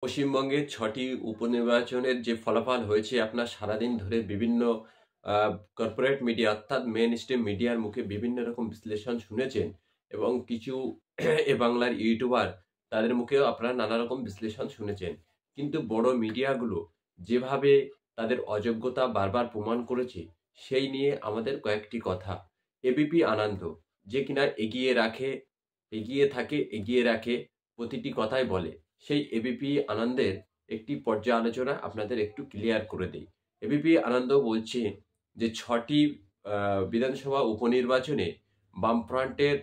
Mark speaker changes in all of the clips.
Speaker 1: পশ্চিমবঙ্গের ৬টি উপনির্বাচনের যে ফলাফল হয়েছে আপনার সারাদিন ধরে বিভিন্ন আ কর্পোরেট মিডিয়া অর্থাৎ মেইন স্ট্রিম মিডিয়ার মুখে বিভিন্ন রকম বিশ্লেষণ শুনেছেন এবং কিছু বাংলার ইউটিউবার তাদের মুখেও আপনারা নানা রকম বিশ্লেষণ শুনেছেন। কিন্তু বড় মিডিয়াগুলো যেভাবে তাদের অযোগ্যতা বারবার প্রমাণ করেছে, সেই নিয়ে আমাদের কয়েকটি কথা। এবিপি আনন্দ যে কিনা এগিয়ে থাকে, এগিয়ে রাখে, প্রতিটি কথাই বলে। সেই এবিপি আনন্দের একটি পর্যালোচনা আপনাদের একটু ক্লিয়ার করে দেই। এবিপি আনন্দ বলছে যে ৬টি আ বিধানসভা উপনির্বাচনে বামফ্রন্টের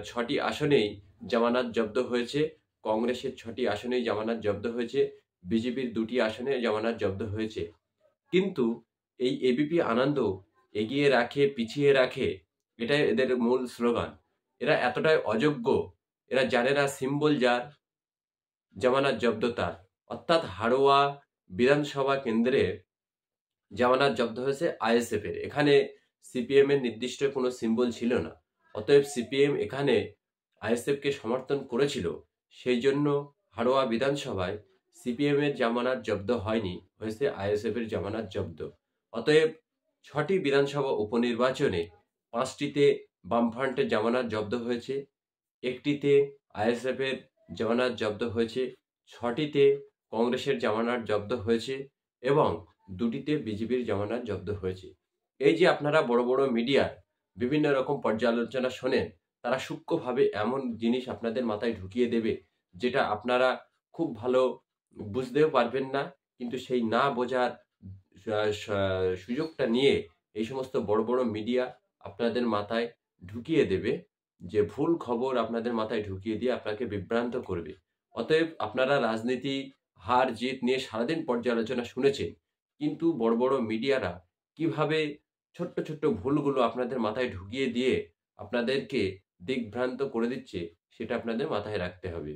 Speaker 1: ৬টি আসনেই জামানত জব্দ হয়েছে, কংগ্রেসের ৬টি আসনেই জামানত জব্দ হয়েছে, বিজেপির ২টি আসনে জামানত জব্দ হয়েছে। কিন্তু এই এবিপি আনন্দ এগিয়ে রাখে, পিছিয়ে রাখে, এটাই এদের মূল স্লোগান। এরা এতটাই অযোগ্য, এরা জানে না সিম্বল যার জামানত জব্দ তার। অর্থাৎ হাড়োয়া বিধানসভা কেন্দ্রে জামানত জব্দ হয়েছে আইএসএফ এর। এখানে সিপিএম এর নির্দিষ্ট কোনো সিম্বল ছিল না। অতএব সিপিএম এখানে আইএসএফ কে সমর্থন করেছিল। সেই জন্য হাড়োয়া বিধানসভায় সিপিএম এর জামানত জব্দ হয়নি, হয়েছে আইএসএফ এর জামানত জব্দ। অতএব ৬টি বিধানসভা উপনির্বাচনে ৫টিতে বামফ্রন্টের জামানত জব্দ হয়েছে, একটিতে আইএসএফ এর জামানত জব্দ হয়েছে, ৬টিতে কংগ্রেসের জামানত জব্দ হয়েছে এবং ২টিতে বিজেপির জামানত জব্দ হয়েছে। এই যে আপনারা বড়, বড় মিডিয়ার বিভিন্ন রকম পর্যালোচনা শোনেন, তারা সূক্ষ্মভাবে এমন জিনিস আপনাদের মাথায় ঢুকিয়ে দেবে, যেটা আপনারা খুব ভালো বুঝতেও পারবেন না। কিন্তু সেই না বোঝার সা সা সুযোগটা নিয়ে এই সমস্ত বড়, বড় মিডিয়া আপনাদের মাথায় ঢুকিয়ে দেবে, যে ভুল খবর আপনাদের মাথায় ঢুকিয়ে দিয়ে আপনাকে বিভ্রান্ত করবে। অতএব আপনারা রাজনীতি হার-জিত নিয়ে সারাদিন পর্যালোচনা শুনেছেন। কিন্তু বড়, বড় মিডিয়ারা কিভাবে ছোট্ট, ছোট্ট ভুলগুলো আপনাদের মাথায় ঢুকিয়ে দিয়ে আপনাদেরকে দিকভ্রান্ত করে দিচ্ছে, সেটা আপনাদের মাথায় রাখতে হবে।